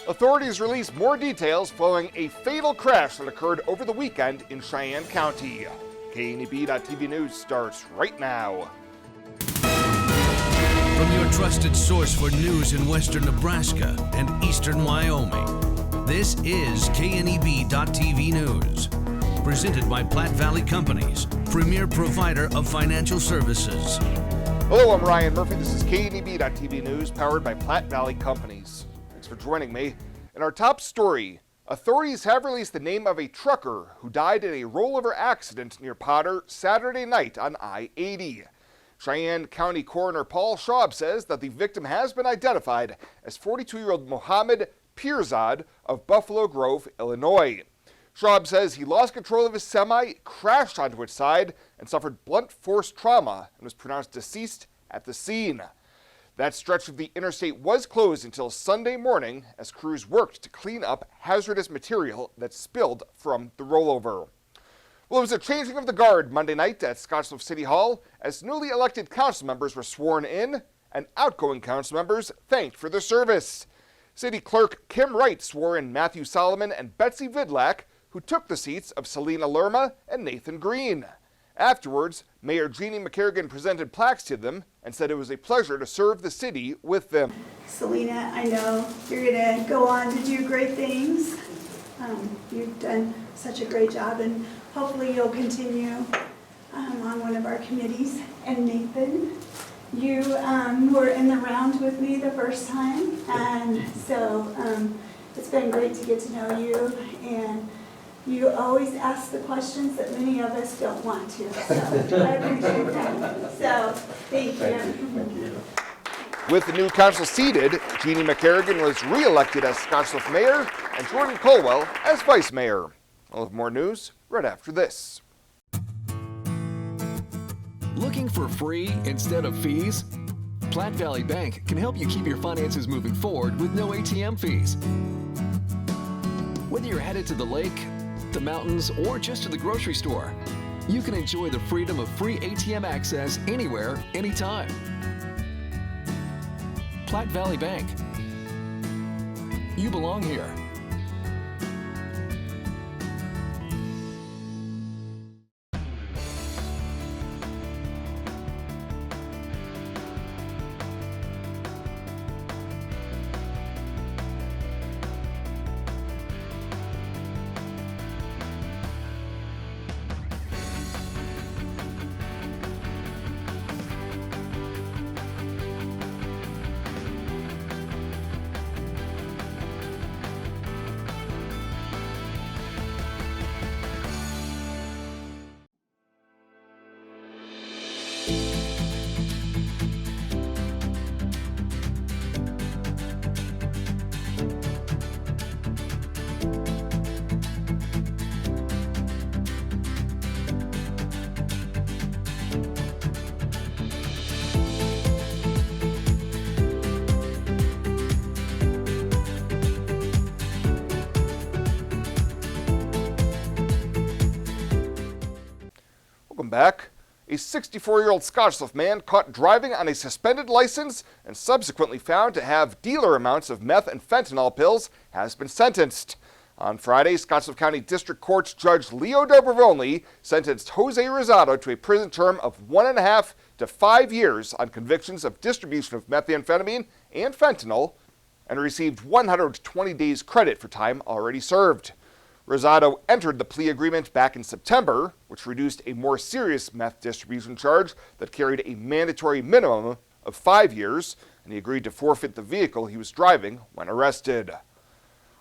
Authorities released more details following a fatal crash that occurred over the weekend in Cheyenne County. KNEB.TV News starts right now. From your trusted source for news in western Nebraska and eastern Wyoming, this is KNEB.TV News. Presented by Platte Valley Companies, premier provider of financial services. Hello, I'm Ryan Murphy. This is KNEB.TV News, powered by Platte Valley Companies. Thanks for joining me. In our top story, authorities have released the name of a trucker who died in a rollover accident near Potter Saturday night on I-80. Cheyenne County Coroner Paul Schaub says that the victim has been identified as 42-year-old Mohammed Pirzad of Buffalo Grove, Illinois. Schaub says he lost control of his semi, crashed onto its side, and suffered blunt force trauma and was pronounced deceased at the scene. That stretch of the interstate was closed until Sunday morning as crews worked to clean up hazardous material that spilled from the rollover. Well, it was a changing of the guard Monday night at Scottsbluff City Hall as newly elected council members were sworn in and outgoing council members thanked for their service. City Clerk Kim Wright swore in Matthew Solomon and Betsy Vidlac, who took the seats of Selena Lerma and Nathan Green. Afterwards, Mayor Jeannie McCarrigan presented plaques to them and said it was a pleasure to serve the city with them. Selena, I know you're going to go on to do great things. You've done such a great job, and hopefully you'll continue on one of our committees. And Nathan, you were in the round with me the first time, and so it's been great to get to know you, and you always ask the questions that many of us don't want to, so I appreciate that. So, thank you. Thank you. With the new council seated, Jeannie McCarrigan was re-elected as Scottsbluff Mayor and Jordan Colwell as Vice Mayor. We'll have more news right after this. Looking for free instead of fees? Platte Valley Bank can help you keep your finances moving forward with no ATM fees. Whether you're headed to the lake, the mountains, or just to the grocery store, you can enjoy the freedom of free ATM access anywhere, anytime. Platte Valley Bank. You belong here. Welcome back. A 64-year-old Scottsbluff man caught driving on a suspended license and subsequently found to have dealer amounts of meth and fentanyl pills has been sentenced. On Friday, Scottsbluff County District Court Judge Leo Dobrovony sentenced Jose Rosado to a prison term of 1.5 to 5 years on convictions of distribution of methamphetamine and fentanyl, and received 120 days credit for time already served. Rosado entered the plea agreement back in September, which reduced a more serious meth distribution charge that carried a mandatory minimum of 5 years, and he agreed to forfeit the vehicle he was driving when arrested.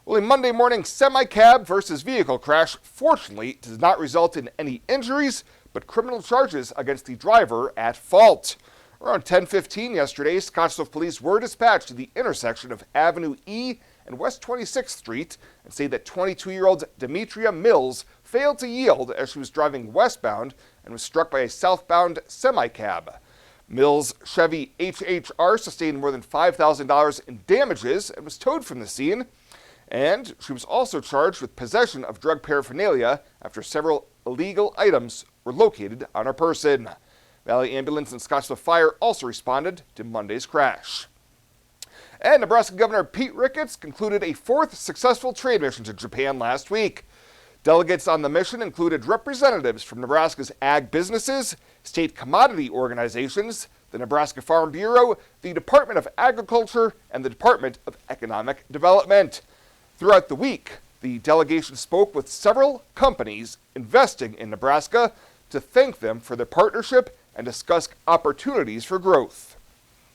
Well, a Monday morning semi-cab versus vehicle crash fortunately does not result in any injuries, but criminal charges against the driver at fault. Around 10:15 yesterday, Scottsbluff police were dispatched to the intersection of Avenue E and West 26th Street and say that 22-year-old Demetria Mills failed to yield as she was driving westbound and was struck by a southbound semi-cab. Mills' Chevy HHR sustained more than $5,000 in damages and was towed from the scene. And she was also charged with possession of drug paraphernalia after several illegal items were located on her person. Valley Ambulance and Scottsbluff Fire also responded to Monday's crash. And Nebraska Governor Pete Ricketts concluded a 4th successful trade mission to Japan last week. Delegates on the mission included representatives from Nebraska's ag businesses, state commodity organizations, the Nebraska Farm Bureau, the Department of Agriculture, and the Department of Economic Development. Throughout the week, the delegation spoke with several companies investing in Nebraska to thank them for their partnership and discuss opportunities for growth.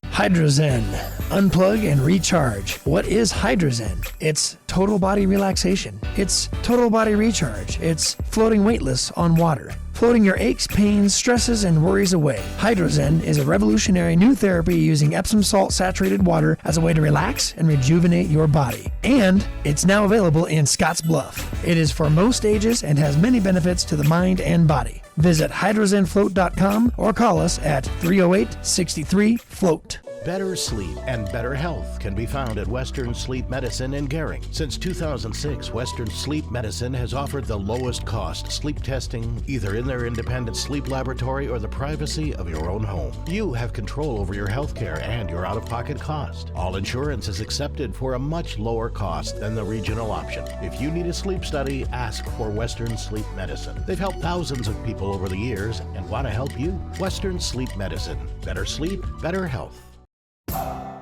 Hydrozen. Unplug and recharge. What is Hydrozen? It's total body relaxation. It's total body recharge. It's floating weightless on water. Floating your aches, pains, stresses, and worries away. Hydrozen is a revolutionary new therapy using Epsom salt saturated water as a way to relax and rejuvenate your body. And it's now available in Scottsbluff. It is for most ages and has many benefits to the mind and body. Visit hydrozenfloat.com or call us at 308-63-FLOAT. Better sleep and better health can be found at Western Sleep Medicine in Gering. Since 2006, Western Sleep Medicine has offered the lowest cost sleep testing either in their independent sleep laboratory or the privacy of your own home. You have control over your health care and your out-of-pocket cost. All insurance is accepted for a much lower cost than the regional option. If you need a sleep study, ask for Western Sleep Medicine. They've helped thousands of people over the years and want to help you. Western Sleep Medicine. Better sleep, better health.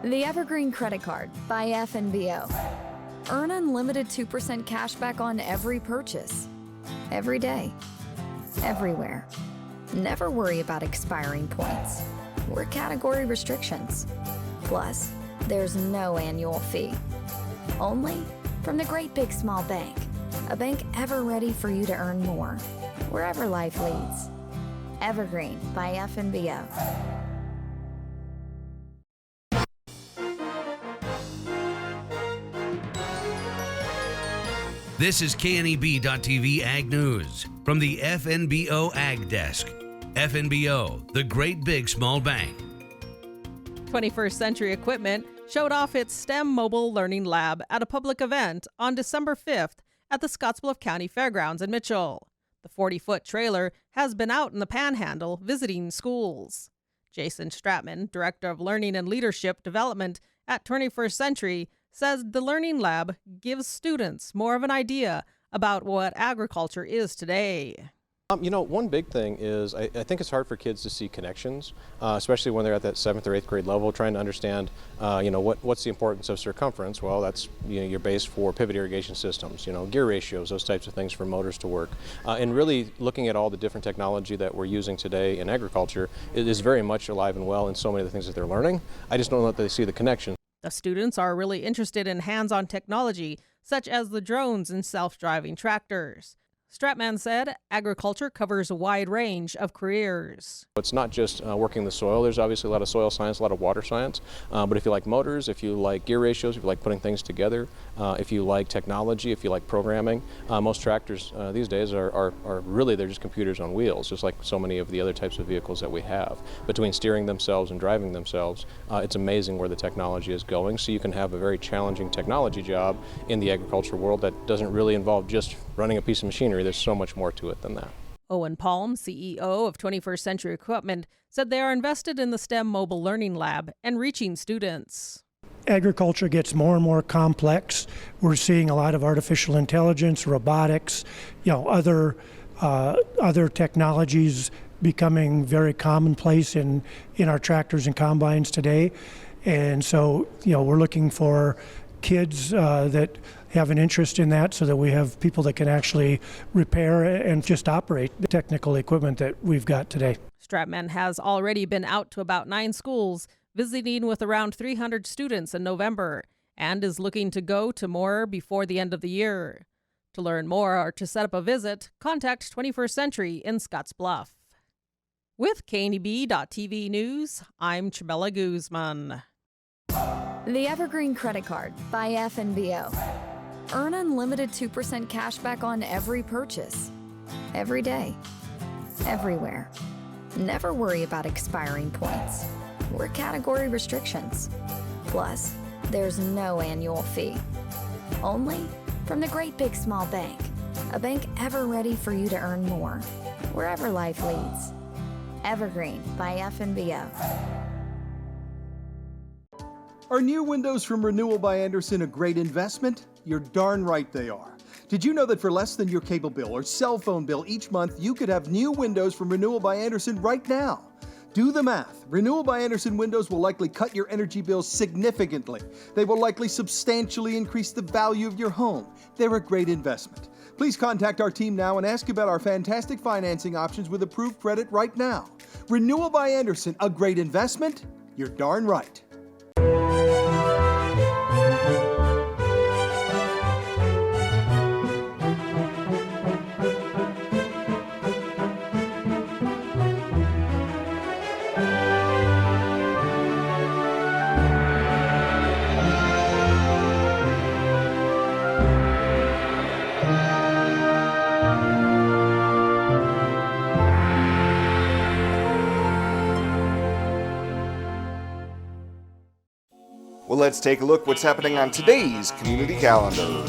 The Evergreen Credit Card by FNBO. Earn unlimited 2% cash back on every purchase. Every day. Everywhere. Never worry about expiring points or category restrictions. Plus, there's no annual fee. Only from the Great Big Small Bank. A bank ever ready for you to earn more, wherever life leads. Evergreen by FNBO. This is KNEB.TV Ag News from the FNBO Ag Desk. FNBO, the Great Big Small Bank. 21st Century Equipment showed off its STEM Mobile Learning Lab at a public event on December 5th at the Scottsbluff County Fairgrounds in Mitchell. The 40-foot trailer has been out in the Panhandle visiting schools. Jason Stratman, Director of Learning and Leadership Development at 21st Century, says the Learning Lab gives students more of an idea about what agriculture is today. One big thing is I think it's hard for kids to see connections, especially when they're at that 7th or 8th grade level, trying to understand, what's the importance of circumference. Well, that's your base for pivot irrigation systems, gear ratios, those types of things for motors to work. And really looking at all the different technology that we're using today in agriculture, it is very much alive and well in so many of the things that they're learning. I just don't know that they see the connection. The students are really interested in hands-on technology, such as the drones and self-driving tractors. Stratman said agriculture covers a wide range of careers. It's not just working the soil. There's obviously a lot of soil science, a lot of water science. But if you like motors, if you like gear ratios, if you like putting things together, if you like technology, if you like programming, most tractors these days are really, they're just computers on wheels, just like so many of the other types of vehicles that we have. Between steering themselves and driving themselves, it's amazing where the technology is going. So you can have a very challenging technology job in the agriculture world that doesn't really involve just running a piece of machinery. There's so much more to it than that. Owen Palm, CEO of 21st Century Equipment, said they are invested in the STEM Mobile Learning Lab and reaching students. Agriculture gets more and more complex. We're seeing a lot of artificial intelligence, robotics, other technologies becoming very commonplace in our tractors and combines today. And so, we're looking for kids that have an interest in that so that we have people that can actually repair and just operate the technical equipment that we've got today. Stratman has already been out to about 9 schools, visiting with around 300 students in November, and is looking to go to more before the end of the year. To learn more or to set up a visit, contact 21st Century in Scottsbluff. With KNEB.TV News, I'm Chabela Guzman. The Evergreen Credit Card by FNBO. Earn unlimited 2% cash back on every purchase. Every day. Everywhere. Never worry about expiring points or category restrictions. Plus, there's no annual fee. Only from the Great Big Small Bank. A bank ever ready for you to earn more, wherever life leads. Evergreen by FNBO. Are new windows from Renewal by Andersen a great investment? You're darn right they are. Did you know that for less than your cable bill or cell phone bill each month, you could have new windows from Renewal by Andersen right now? Do the math. Renewal by Andersen windows will likely cut your energy bills significantly. They will likely substantially increase the value of your home. They're a great investment. Please contact our team now and ask about our fantastic financing options with approved credit right now. Renewal by Andersen, a great investment? You're darn right. Well, let's take a look what's happening on today's community calendar.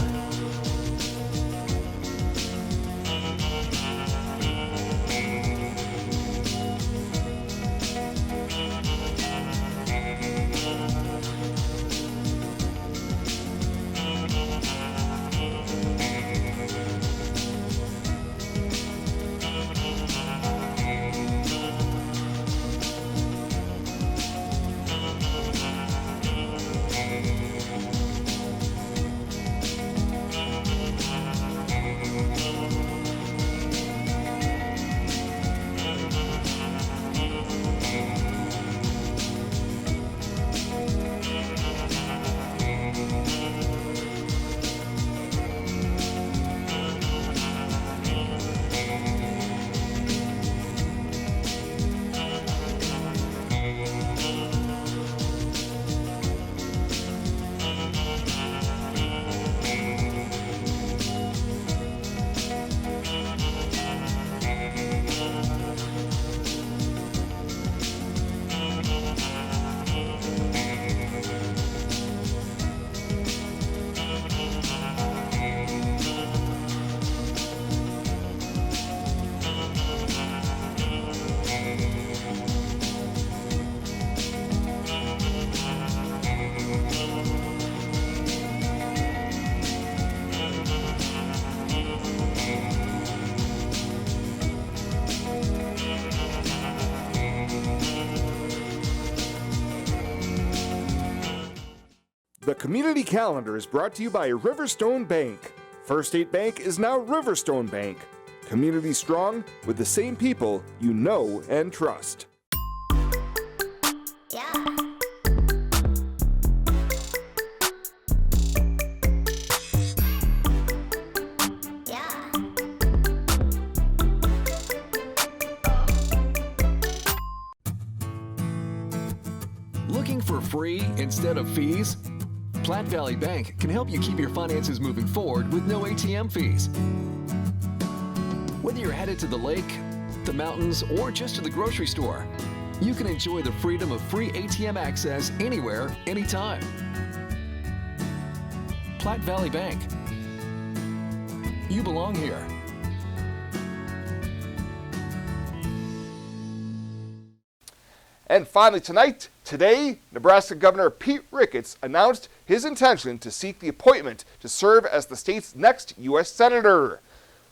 The community calendar is brought to you by Riverstone Bank. First State Bank is now Riverstone Bank. Community strong with the same people you know and trust. Looking for free instead of fees? Platte Valley Bank can help you keep your finances moving forward with no ATM fees. Whether you're headed to the lake, the mountains, or just to the grocery store, you can enjoy the freedom of free ATM access anywhere, anytime. Platte Valley Bank. You belong here. And finally today, Nebraska Governor Pete Ricketts announced his intention to seek the appointment to serve as the state's next U.S. Senator.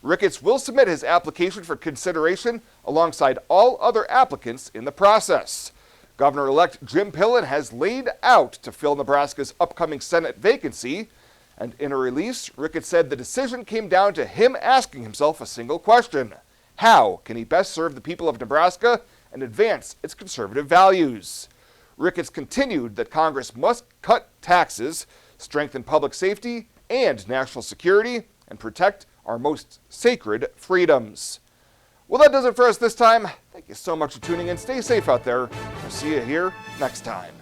Ricketts will submit his application for consideration alongside all other applicants in the process. Governor-elect Jim Pillen has laid out to fill Nebraska's upcoming Senate vacancy, and in a release, Ricketts said the decision came down to him asking himself a single question: how can he best serve the people of Nebraska and advance its conservative values? Ricketts continued that Congress must cut taxes, strengthen public safety and national security, and protect our most sacred freedoms. Well, that does it for us this time. Thank you so much for tuning in. Stay safe out there. I'll see you here next time.